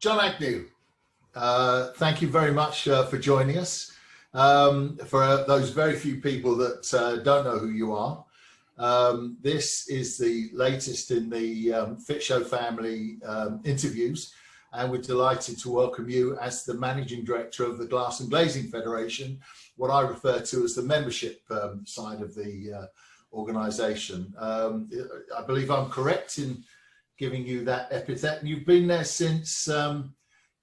John Agnew, thank you very much for joining us. For those very few people that don't know who you are, this is the latest in the Fit Show family interviews, and we're delighted to welcome you as the Managing Director of the Glass and Glazing Federation, what I refer to as the membership side of the organisation. I believe I'm correct in giving you that epithet, and you've been there since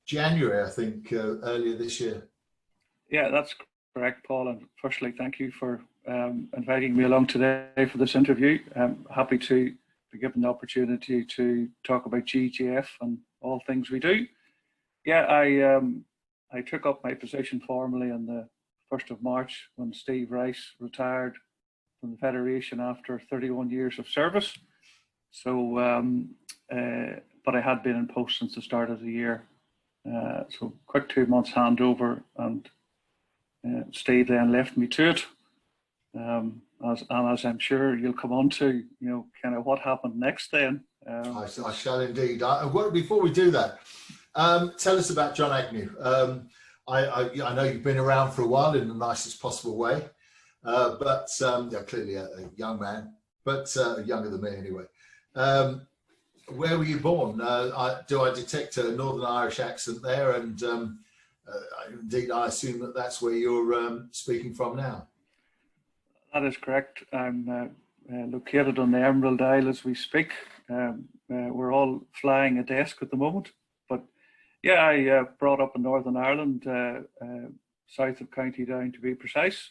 January, I think, earlier this year. Yeah, that's correct, Paul. And firstly, thank you for inviting me along today for this interview. I'm happy to be given the opportunity to talk about GGF and all things we do. Yeah, I took up my position formally on the 1st of March when Steve Rice retired from the Federation after 31 years of service. So, but I had been in post since the start of the year. So quick 2 months handover, and Steve then left me to it. As I'm sure you'll come on to, kind of what happened next then. I shall indeed. Before we do that, tell us about John Agnew. I know you've been around for a while in the nicest possible way, but clearly a young man, but younger than me anyway. Where were you born? Do I detect a Northern Irish accent there? And indeed, I assume that that's where you're speaking from now. That is correct. I'm located on the Emerald Isle as we speak. We're all flying a desk at the moment. But yeah, I brought up in Northern Ireland, south of County Down to be precise.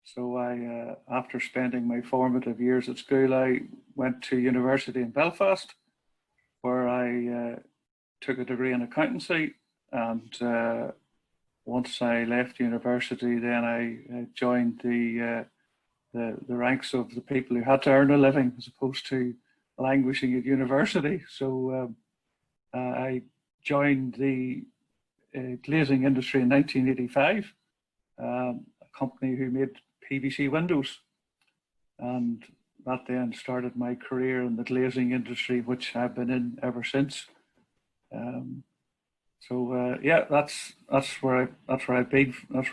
So I, after spending my formative years at school, I went to university in Belfast, where I took a degree in accountancy. And once I left university, then I joined the ranks of the people who had to earn a living as opposed to languishing at university. So I joined the glazing industry in 1985, a company who made PVC windows, and that then started my career in the glazing industry, which I've been in ever since. Yeah, that's where I've been. I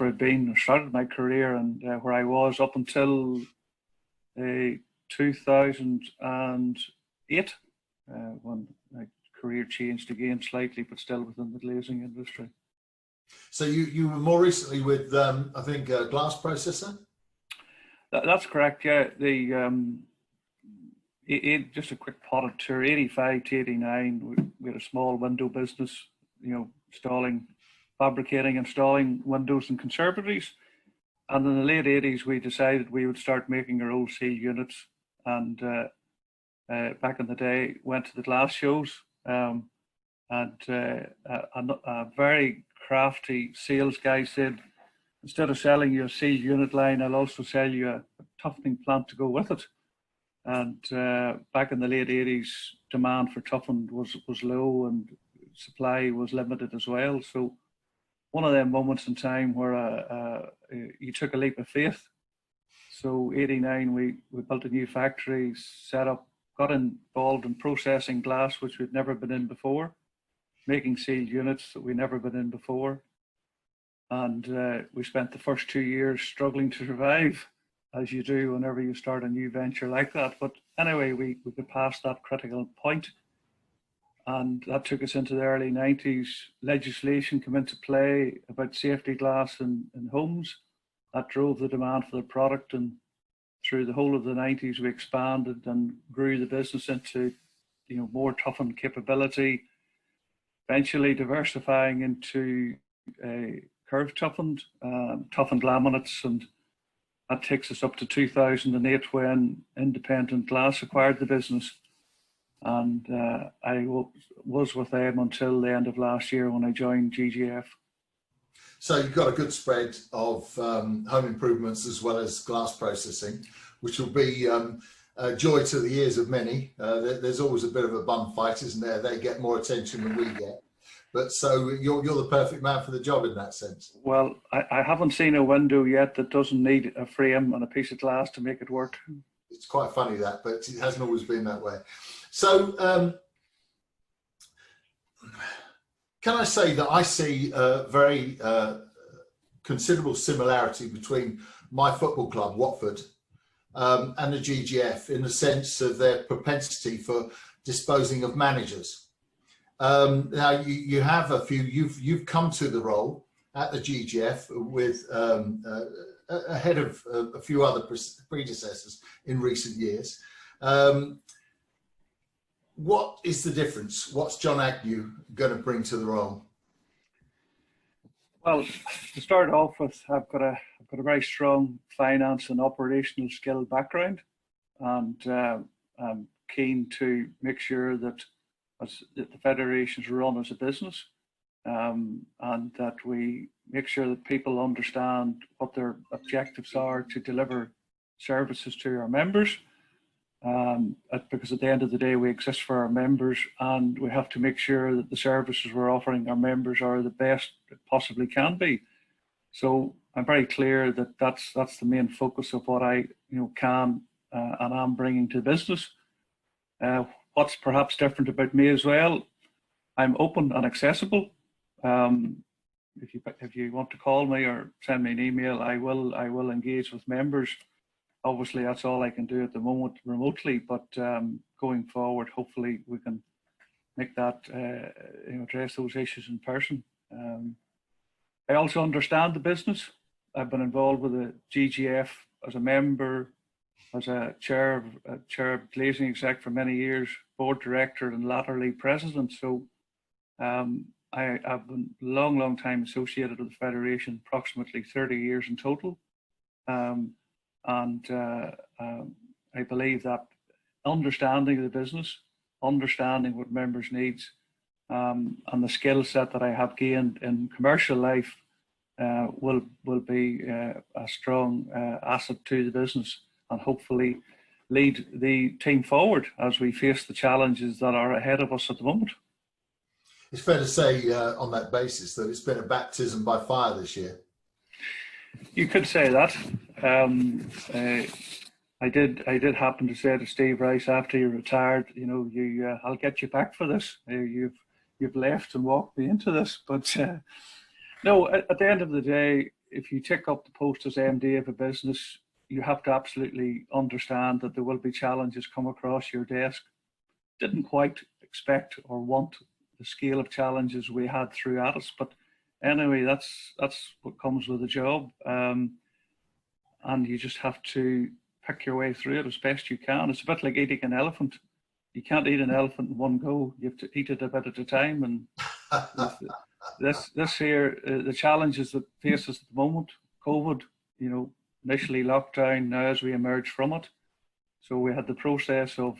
started my career, and where I was up until 2008, when my career changed again slightly, but still within the glazing industry. So you were more recently with I think glass processor. That's correct. Yeah, just a quick potted tour. 85 to 89, we had a small window business. Fabricating, installing windows and conservatories. And in the late 80s, we decided we would start making our own seal units. And back in the day, went to the glass shows. And a very crafty sales guy said, instead of selling you a seal unit line, I'll also sell you a toughening plant to go with it. And back in the late 80s, demand for toughened was low, and supply was limited as well. So one of them moments in time where you took a leap of faith. So 89, we built a new factory, set up, got involved in processing glass, which we'd never been in before, making sealed units that we'd never been in before. And we spent the first 2 years struggling to survive, as you do whenever you start a new venture like that. But anyway, we got past that critical point. And that took us into the early 90s. Legislation came into play about safety glass in homes. That drove the demand for the product. And through the whole of the 90s, we expanded and grew the business into more toughened capability, eventually diversifying into curved toughened laminates. And that takes us up to 2008 when Independent Glass acquired the business. And I was with them until the end of last year when I joined GGF. So you've got a good spread of home improvements as well as glass processing, which will be a joy to the ears of many. There's always a bit of a bum fight, isn't there? They get more attention than we get. But so you're the perfect man for the job in that sense. Well, I haven't seen a window yet that doesn't need a frame and a piece of glass to make it work. It's quite funny that, but it hasn't always been that way. So Can I say that I see a very considerable similarity between my football club, Watford, and the GGF in the sense of their propensity for disposing of managers. Now you have a few. You've come to the role at the GGF with ahead of a few other predecessors in recent years. What is the difference? What's John Agnew going to bring to the role? Well, to start off with, I've got a very strong finance and operational skill background, and I'm keen to make sure that the federation is run as a business, and that we make sure that people understand what their objectives are to deliver services to our members. Because at the end of the day, we exist for our members, and we have to make sure that the services we're offering our members are the best it possibly can be. So I'm very clear that that's the main focus of what I can and am bringing to the business. What's perhaps different about me as well, I'm open and accessible. If you want to call me or send me an email, I will engage with members. Obviously, that's all I can do at the moment remotely, but going forward, hopefully we can make that, address those issues in person. I also understand the business. I've been involved with the GGF as a member, as a chair of glazing exec for many years, board director, and latterly president. So I've been a long time associated with the federation, approximately 30 years in total. I believe that understanding of the business, understanding what members needs, and the skill set that I have gained in commercial life will be a strong asset to the business, and hopefully lead the team forward as we face the challenges that are ahead of us at the moment. It's fair to say on that basis that it's been a baptism by fire this year. You could say that. I did happen to say to Steve Rice after he retired, I'll get you back for this. You've left and walked me into this. But no, at the end of the day, if you take up the post as MD of a business, you have to absolutely understand that there will be challenges come across your desk. Didn't quite expect or want the scale of challenges we had through at us, but anyway, that's what comes with the job, and you just have to pick your way through it as best you can. It's a bit like eating an elephant. You can't eat an elephant in one go. You have to eat it a bit at a time. And this here, the challenges that face us at the moment, COVID, initially lockdown, now as we emerge from it. So we had the process of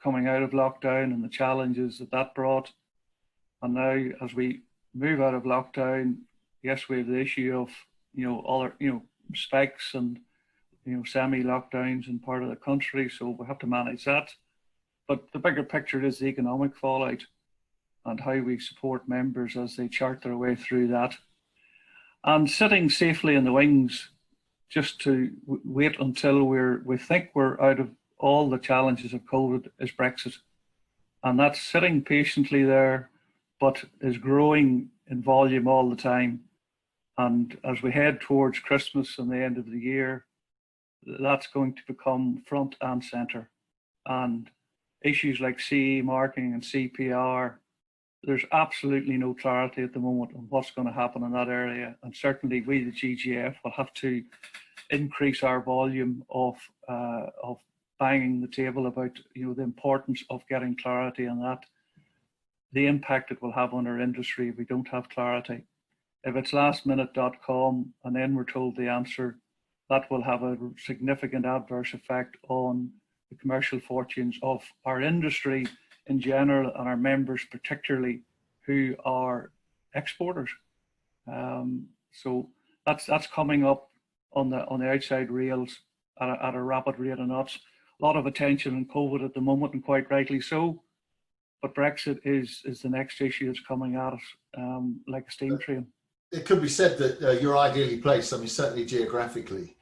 coming out of lockdown and the challenges that brought, and now as we move out of lockdown, yes, we have the issue of other spikes and semi-lockdowns in part of the country, so we have to manage that. But the bigger picture is the economic fallout and how we support members as they chart their way through that. And sitting safely in the wings just to wait until we think we're out of all the challenges of COVID is Brexit. And that's sitting patiently there, but is growing in volume all the time. And as we head towards Christmas and the end of the year, that's going to become front and centre. And issues like CE marking and CPR, there's absolutely no clarity at the moment on what's going to happen in that area. And certainly we, the GGF, will have to increase our volume of banging the table about the importance of getting clarity on that, the impact it will have on our industry if we don't have clarity. If it's lastminute.com and then we're told the answer, that will have a significant adverse effect on the commercial fortunes of our industry in general and our members particularly, who are exporters. So that's coming up on the outside rails at a rapid rate of knots. A lot of attention on COVID at the moment, and quite rightly so. But Brexit is the next issue that's coming at us like a steam train. It could be said that you're ideally placed, certainly geographically,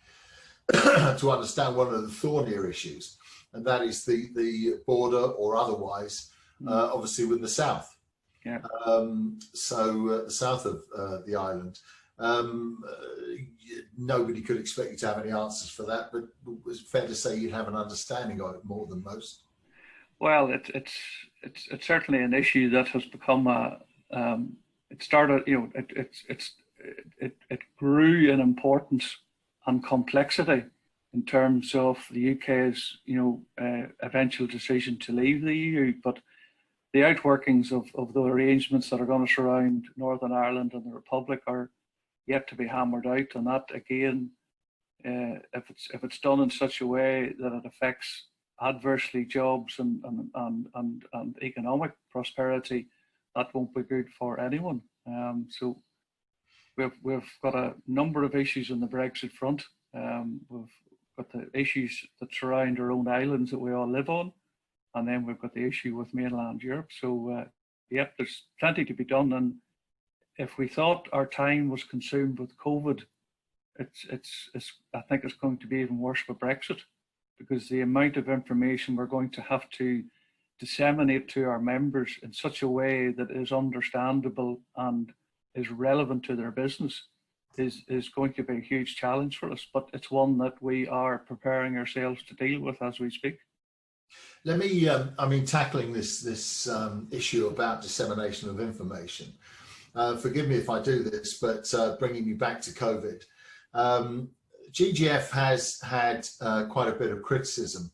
to understand one of the thornier issues, and that is the border or otherwise, obviously with the South. Yeah. So the south of the island. Nobody could expect you to have any answers for that, but it was fair to say you'd have an understanding of it more than most. Well, it's certainly an issue that has become a. It started, you know, it grew in importance and complexity in terms of the UK's, you know, eventual decision to leave the EU, but the outworkings of the arrangements that are going to surround Northern Ireland and the Republic are yet to be hammered out, and that again, if it's done in such a way that it affects adversely jobs and economic prosperity, that won't be good for anyone. So we've got a number of issues on the Brexit front. We've got the issues that surround our own islands that we all live on, and then we've got the issue with mainland Europe. So yep, there's plenty to be done, and if we thought our time was consumed with COVID, I think it's going to be even worse for Brexit, because the amount of information we're going to have to disseminate to our members in such a way that is understandable and is relevant to their business is going to be a huge challenge for us, but it's one that we are preparing ourselves to deal with as we speak. Let me, I mean, tackling this issue about dissemination of information. Forgive me if I do this, but bringing you back to COVID, GGF has had quite a bit of criticism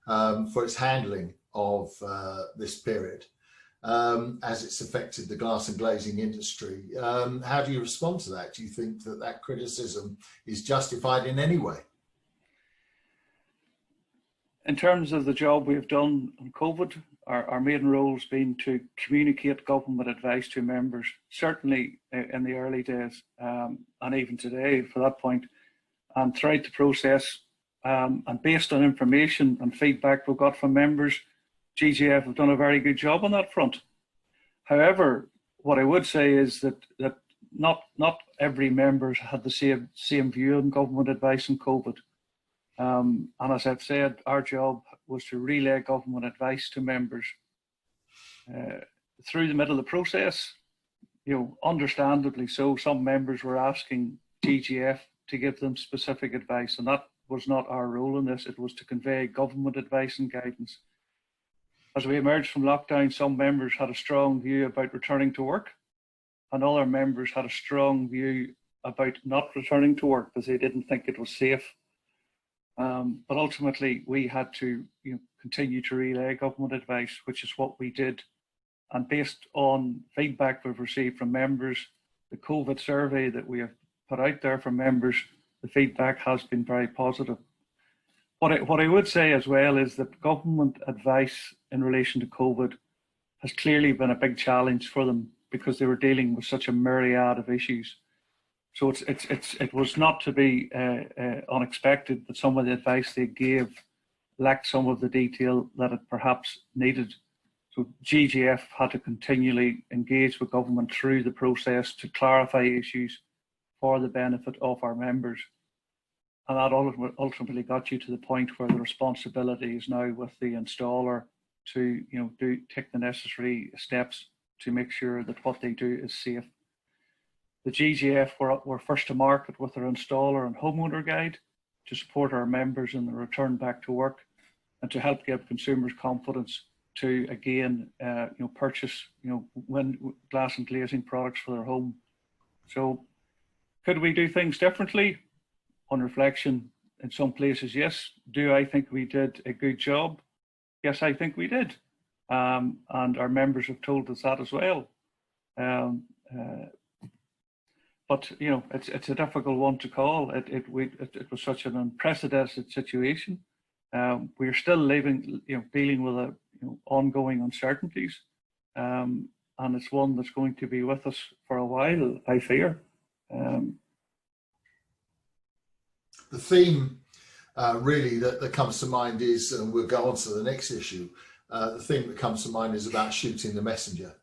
for its handling of this period as it's affected the glass and glazing industry. How do you respond to that? Do you think that that criticism is justified in any way? In terms of the job we've done on COVID, our main role has been to communicate government advice to members, certainly in the early days, and even today for that point, and throughout the process, and based on information and feedback we've got from members, GGF have done a very good job on that front. However, what I would say is that not every member had the same view on government advice on COVID. And as I've said, our job was to relay government advice to members. Through the middle of the process, you know, understandably so, some members were asking GGF to give them specific advice, and that was not our role in this. It was to convey government advice and guidance. As we emerged from lockdown, some members had a strong view about returning to work, and other members had a strong view about not returning to work because they didn't think it was safe. But ultimately, we had to, you know, continue to relay government advice, which is what we did. And based on feedback we've received from members, the COVID survey that we have put out there for members, the feedback has been very positive. What I would say as well is that government advice in relation to COVID has clearly been a big challenge for them because they were dealing with such a myriad of issues. So it was not to be unexpected that some of the advice they gave lacked some of the detail that it perhaps needed. So GGF had to continually engage with government through the process to clarify issues for the benefit of our members. And that ultimately got you to the point where the responsibility is now with the installer to, you know, take the necessary steps to make sure that what they do is safe. The GGF were first to market with their installer and homeowner guide to support our members in the return back to work and to help give consumers confidence to again, you know, purchase, you know, glass and glazing products for their home. So could we do things differently? On reflection, in some places, yes. Do I think we did a good job? Yes, I think we did. And our members have told us that as well. But you know, it's a difficult one to call. It was such an unprecedented situation. We're still living, you know, dealing with ongoing uncertainties, and it's one that's going to be with us for a while, I fear. The theme really that comes to mind is, and we'll go on to the next issue, the theme that comes to mind is about shooting the messenger,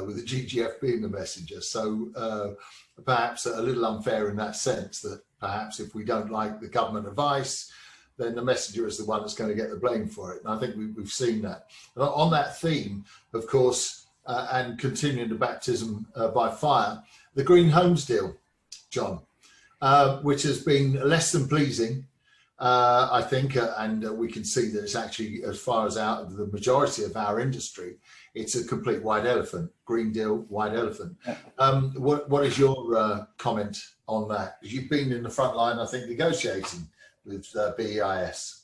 with the GGF being the messenger. So perhaps a little unfair in that sense, that perhaps if we don't like the government advice, then the messenger is the one that's going to get the blame for it. And I think we've seen that. And on that theme, of course, and continuing the baptism by fire, the Green Homes deal, John, which has been less than pleasing, I think, and we can see that it's actually, as far as out of the majority of our industry, it's a complete white elephant. Green deal, white elephant. What is your comment on that? You've been in the front line, I think, negotiating with BEIS.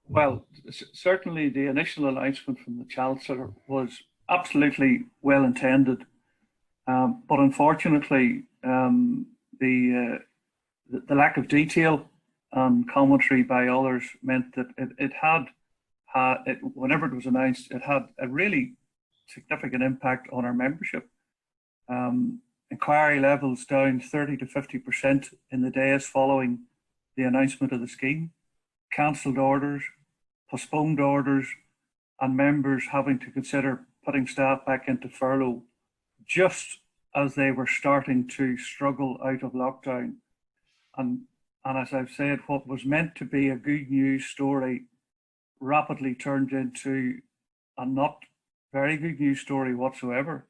Well, certainly the initial announcement from the Chancellor was absolutely well intended, but unfortunately, the lack of detail and commentary by others meant that whenever it was announced, it had a really significant impact on our membership. Inquiry levels down 30 to 50% in the days following the announcement of the scheme, cancelled orders, postponed orders, and members having to consider putting staff back into furlough just as they were starting to struggle out of lockdown. And as I've said, what was meant to be a good news story rapidly turned into a not very good news story whatsoever.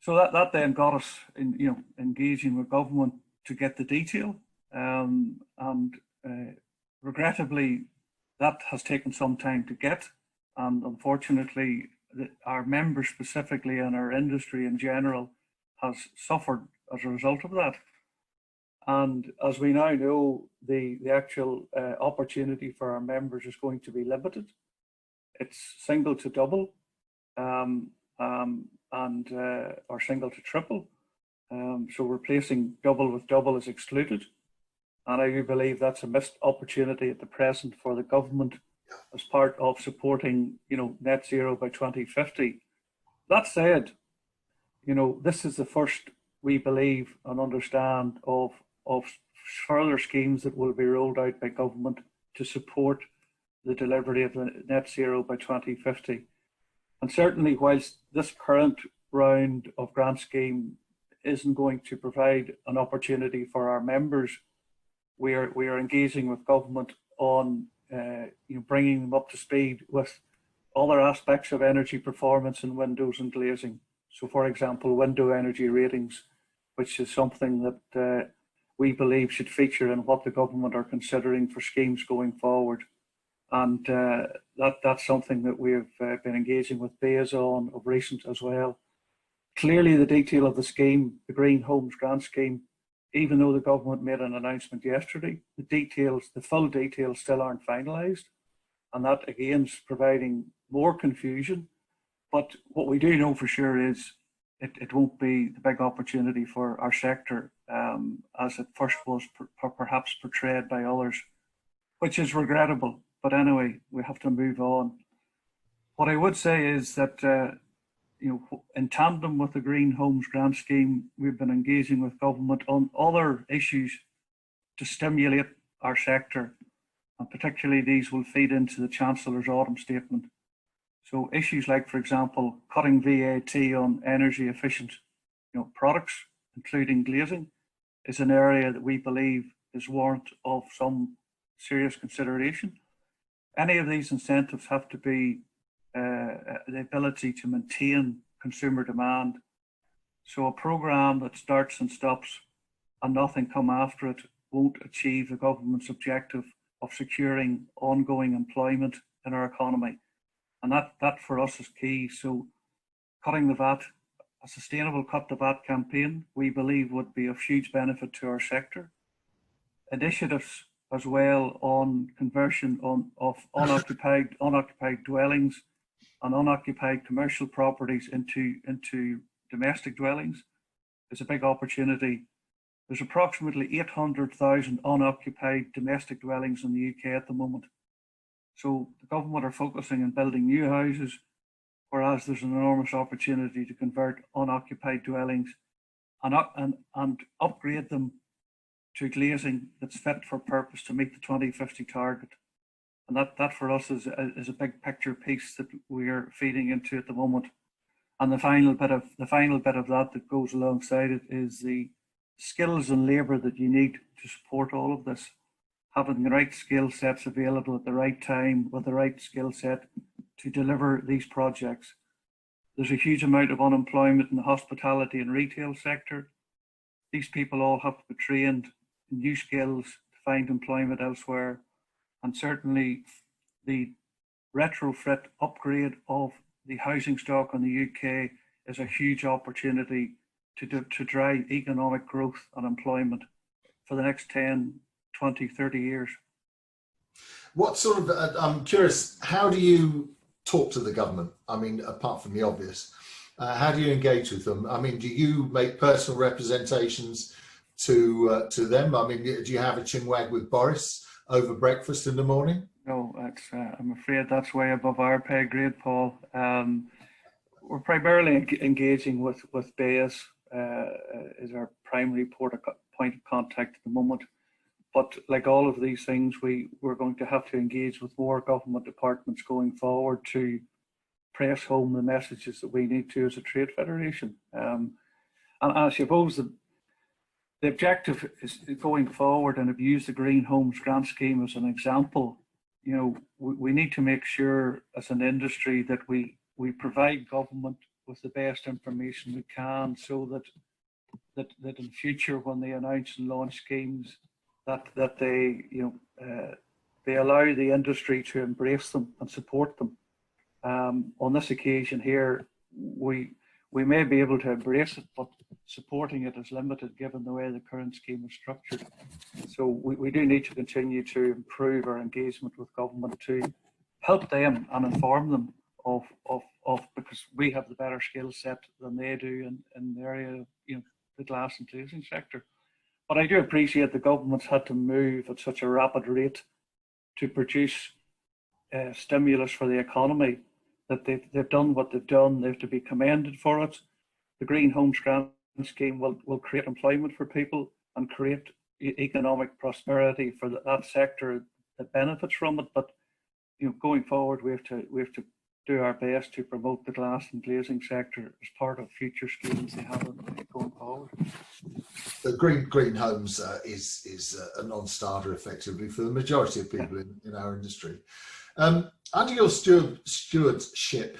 So that then got us engaging with government to get the detail, and regrettably that has taken some time to get, and unfortunately our members specifically and our industry in general has suffered as a result of that. And as we now know, the actual opportunity for our members is going to be limited. It's single to double, or single to triple. So replacing double with double is excluded. And I do believe that's a missed opportunity at the present for the government as part of supporting, net zero by 2050. That said, this is the first, we believe and understand, of further schemes that will be rolled out by government to support the delivery of the net zero by 2050. And certainly, whilst this current round of grant scheme isn't going to provide an opportunity for our members, we are engaging with government on bringing them up to speed with other aspects of energy performance in windows and glazing. So, for example, window energy ratings, which is something that we believe should feature in what the government are considering for schemes going forward. And that's something that we've been engaging with BEIS on of recent as well. Clearly, the detail of the scheme, the Green Homes Grant Scheme, even though the government made an announcement yesterday, the full details still aren't finalised. And that again is providing more confusion. But what we do know for sure is it won't be the big opportunity for our sector as it first was perhaps portrayed by others, which is regrettable. But anyway, we have to move on. What I would say is that in tandem with the Green Homes Grant Scheme, we've been engaging with government on other issues to stimulate our sector, and particularly these will feed into the Chancellor's autumn statement. So issues like, for example, cutting VAT on energy efficient products, including glazing, is an area that we believe is warrant of some serious consideration. Any of these incentives have to be the ability to maintain consumer demand. So a programme that starts and stops and nothing come after it won't achieve the government's objective of securing ongoing employment in our economy. And that for us is key. So cutting the VAT, a sustainable cut the VAT campaign, we believe would be of huge benefit to our sector. Initiatives as well on conversion of unoccupied dwellings and unoccupied commercial properties into domestic dwellings is a big opportunity. There's approximately 800,000 unoccupied domestic dwellings in the UK at the moment. So the government are focusing on building new houses, whereas there's an enormous opportunity to convert unoccupied dwellings and upgrade them to glazing that's fit for purpose to meet the 2050 target. And that for us is a big picture piece that we are feeding into at the moment. And the final bit of that goes alongside it is the skills and labour that you need to support all of this. Having the right skill sets available at the right time with the right skill set to deliver these projects. There's a huge amount of unemployment in the hospitality and retail sector. These people all have to be trained in new skills to find employment elsewhere. And certainly the retrofit upgrade of the housing stock in the UK is a huge opportunity to drive economic growth and employment for the next 10, 20, 30 years. What sort of, I'm curious, how do you talk to the government? I mean, apart from the obvious, how do you engage with them? I mean, do you make personal representations to them? I mean, do you have a chinwag with Boris over breakfast in the morning? No, I'm afraid that's way above our pay grade, Paul. We're primarily engaging with BAS is our primary point of contact at the moment. But like all of these things, we're going to have to engage with more government departments going forward to press home the messages that we need to as a trade federation. And I suppose the objective is going forward, and I've used the Green Homes Grant Scheme as an example. You know, we need to make sure as an industry that we provide government with the best information we can, so that in future when they announce and launch schemes, that they they allow the industry to embrace them and support them. On this occasion here, we may be able to embrace it, but supporting it is limited given the way the current scheme is structured. So we do need to continue to improve our engagement with government to help them and inform them of because we have the better skill set than they do in the area of the glass and glazing sector. But I do appreciate the government's had to move at such a rapid rate to produce stimulus for the economy, that they've done what they've done. They have to be commended for it. The Green Homes Grant Scheme will create employment for people and create economic prosperity for that sector that benefits from it. But going forward, we have to do our best to promote the glass and glazing sector as part of future schemes they have going forward. The green homes is a non-starter effectively for the majority of people in our industry. Under your stewardship,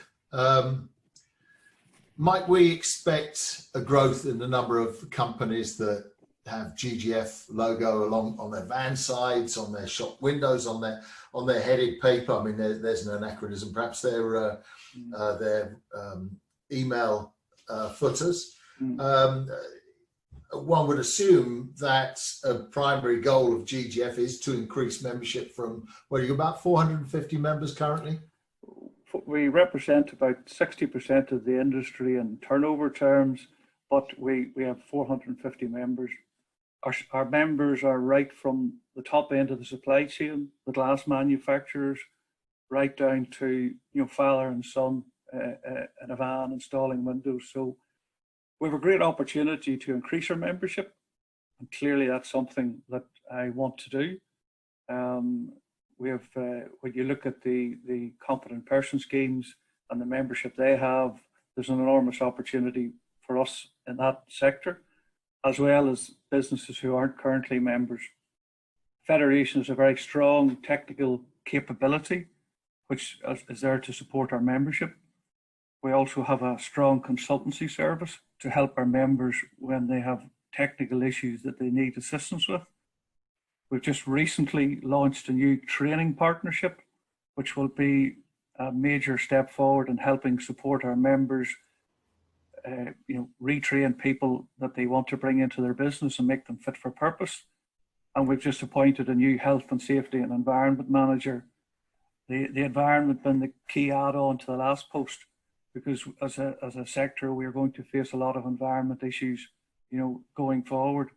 might we expect a growth in the number of companies that have GGF logo along on their van sides, on their shop windows, on their headed paper? I mean, there's an anachronism, perhaps their email footers. One would assume that a primary goal of GGF is to increase membership from, well, you're about 450 members currently? We represent about 60% of the industry in turnover terms, but we have 450 members. Our members are right from the top end of the supply chain, the glass manufacturers, right down to father and son in a van installing windows. So we have a great opportunity to increase our membership, and clearly that's something that I want to do. We have, when you look at the competent person schemes and the membership they have, there's an enormous opportunity for us in that sector, as well as businesses who aren't currently members. Federation has a very strong technical capability, which is there to support our membership. We also have a strong consultancy service to help our members when they have technical issues that they need assistance with. We've just recently launched a new training partnership, which will be a major step forward in helping support our members, retrain people that they want to bring into their business and make them fit for purpose. And we've just appointed a new health and safety and environment manager. The environment been the key add-on to the last post, because as a sector, we're going to face a lot of environment issues, going forward.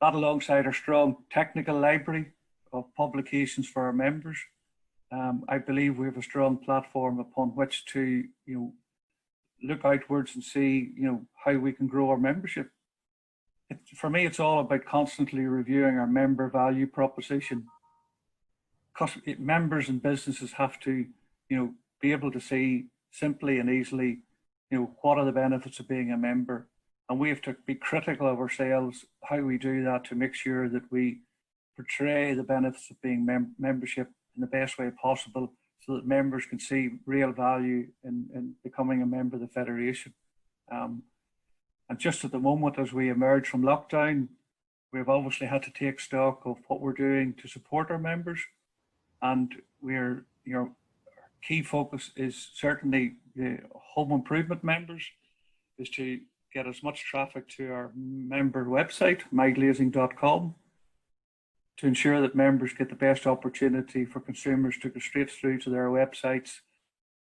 That alongside our strong technical library of publications for our members, I believe we have a strong platform upon which to, look outwards and see, how we can grow our membership. For me, it's all about constantly reviewing our member value proposition. Because members and businesses have to, be able to see simply and easily, what are the benefits of being a member. And we have to be critical of ourselves, how we do that, to make sure that we portray the benefits of being membership in the best way possible so that members can see real value in becoming a member of the Federation. And just at the moment, as we emerge from lockdown, we've obviously had to take stock of what we're doing to support our members. And we're, our key focus is certainly the home improvement members, is to get as much traffic to our member website, myglazing.com, to ensure that members get the best opportunity for consumers to go straight through to their websites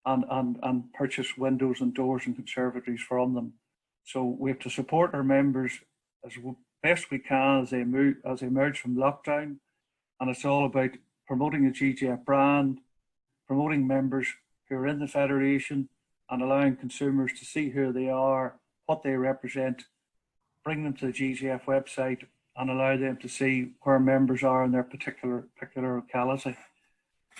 and purchase windows and doors and conservatories from them. So we have to support our members as best we can as they emerge from lockdown. And it's all about promoting the GGF brand, promoting members who are in the Federation, and allowing consumers to see who they are, what they represent, bring them to the GGF website, and allow them to see where members are in their particular locality.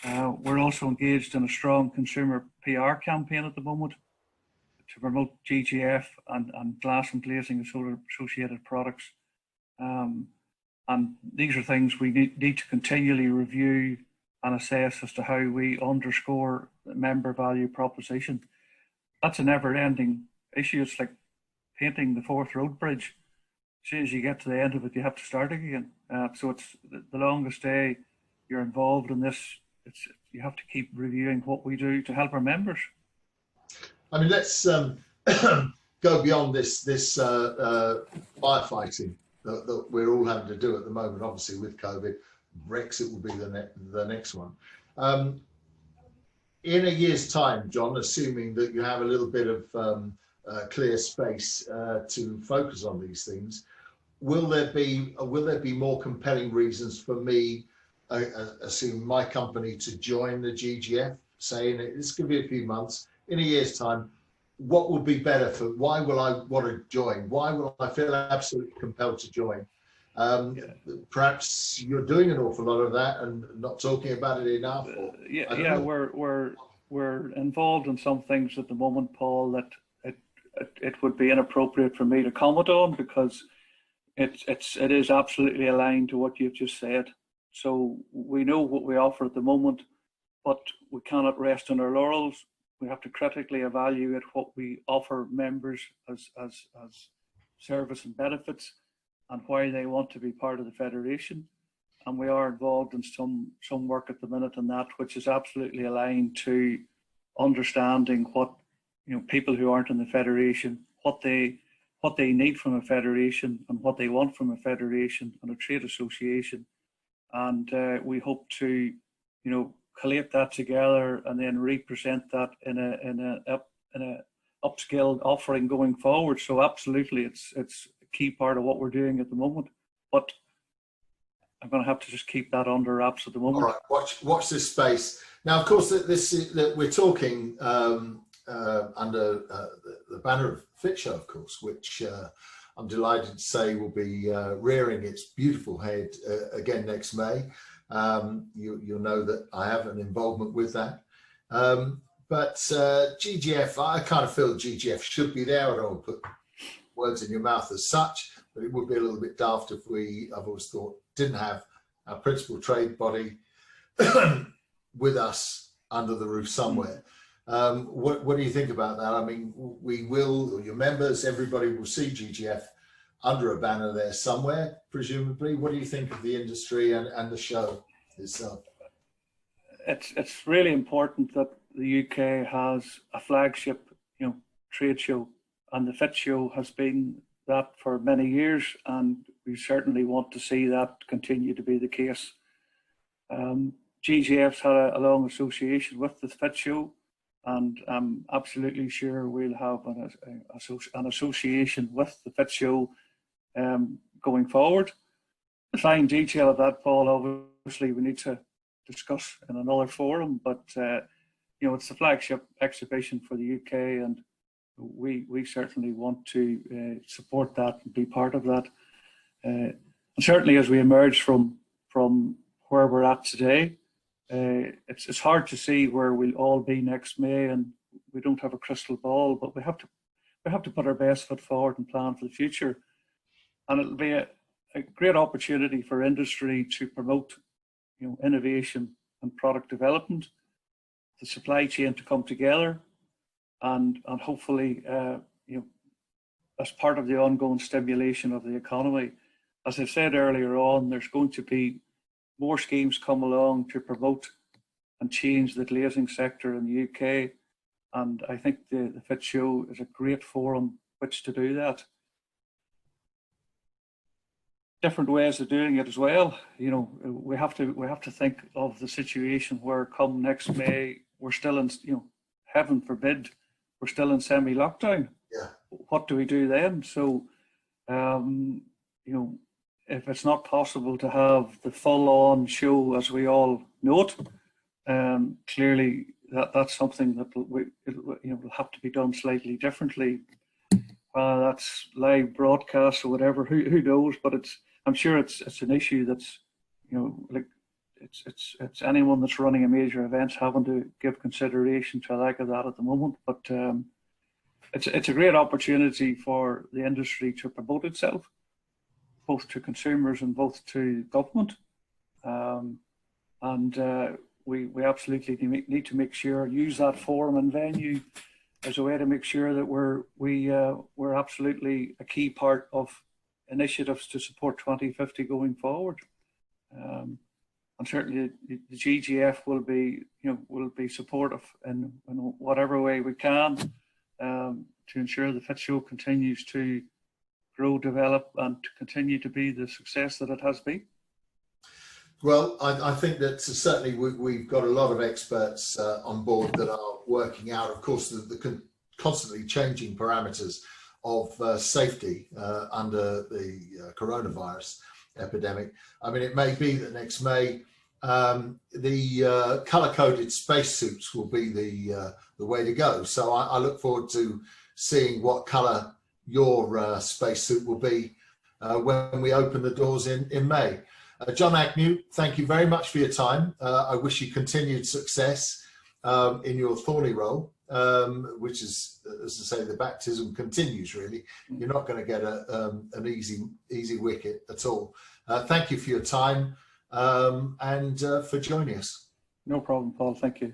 We're also engaged in a strong consumer PR campaign at the moment to promote GGF and glass and glazing associated products. And these are things we need to continually review and assess as to how we underscore the member value proposition. That's a never-ending issue. It's like painting the Forth Road Bridge. As soon as you get to the end of it, you have to start again. So it's the longest day you're involved in this. You have to keep reviewing what we do to help our members. I mean, let's go beyond this firefighting that we're all having to do at the moment. Obviously, with COVID, Brexit will be the next one. In a year's time, John, assuming that you have a little bit of clear space to focus on these things, will there be more compelling reasons for me, assume my company, to join the GGF? Saying this could be a few months. In a year's time, what would be better for? Why will I want to join? Why will I feel absolutely compelled to join? Perhaps you're doing an awful lot of that and not talking about it enough. We're involved in some things at the moment, Paul, that it would be inappropriate for me to comment on, because it is absolutely aligned to what you've just said. So we know what we offer at the moment, but we cannot rest on our laurels. We have to critically evaluate what we offer members as service and benefits, and why they want to be part of the Federation. And we are involved in some work at the minute on that, which is absolutely aligned to understanding what people who aren't in the Federation, what they need from a Federation, and what they want from a Federation and a trade association. And we hope to collate that together and then represent that in a upscaled offering going forward. So absolutely, it's a key part of what we're doing at the moment. But I'm going to have to just keep that under wraps at the moment. All right, watch this space. Now, of course, that we're talking under the banner of Fit Show, of course, which I'm delighted to say will be rearing its beautiful head again next May. You'll know that I have an involvement with that. But GGF, I kind of feel GGF should be there. I don't want to put words in your mouth as such, but it would be a little bit daft if I've always thought, didn't have our principal trade body with us under the roof somewhere. What do you think about that? I mean, we will, or your members, everybody will see GGF under a banner there somewhere, presumably. What do you think of the industry and the show itself? It's really important that the UK has a flagship, trade show, and the Fit Show has been that for many years, and we certainly want to see that continue to be the case. GGF's had a long association with the Fit Show, and I'm absolutely sure we'll have an association with the Fit Show going forward. The fine detail of that, Paul, obviously we need to discuss in another forum, but it's the flagship exhibition for the UK, and we certainly want to support that and be part of that. And certainly as we emerge from where we're at today, it's hard to see where we'll all be next May, and we don't have a crystal ball, but we have to put our best foot forward and plan for the future. And it'll be a great opportunity for industry to promote innovation and product development. the supply chain to come together, and hopefully, as part of the ongoing stimulation of the economy. As I said earlier on, there's going to be more schemes come along to promote and change the glazing sector in the UK. And I think the FIT Show is a great forum which to do that. Different ways of doing it as well. We have to think of the situation where come next May, we're still in, heaven forbid, we're still in semi-lockdown. Yeah. What do we do then? So, if it's not possible to have the full-on show as we all know it, clearly that's something that will have to be done slightly differently. That's live broadcast or whatever. Who knows? But I'm sure it's an issue that's it's anyone that's running a major event having to give consideration to a lack of that at the moment. But it's a great opportunity for the industry to promote itself, both to consumers and both to government. We absolutely need to make sure, use that forum and venue as a way to make sure that we're absolutely a key part of initiatives to support 2050 going forward. And certainly the GGF will be supportive in whatever way we can to ensure the FIT Show continues to grow, develop, and to continue to be the success that it has been. Well, I think that certainly we've got a lot of experts on board that are working out, of course, the constantly changing parameters of safety under the coronavirus epidemic. I mean, it may be that next May the colour-coded spacesuits will be the way to go. So I look forward to seeing what colour your spacesuit will be when we open the doors in May. John Agnew, thank you very much for your time. I wish you continued success in your thorny role, which is, as I say, the baptism continues, really. You're not going to get an easy wicket at all. Thank you for your time and for joining us. No problem, Paul. Thank you.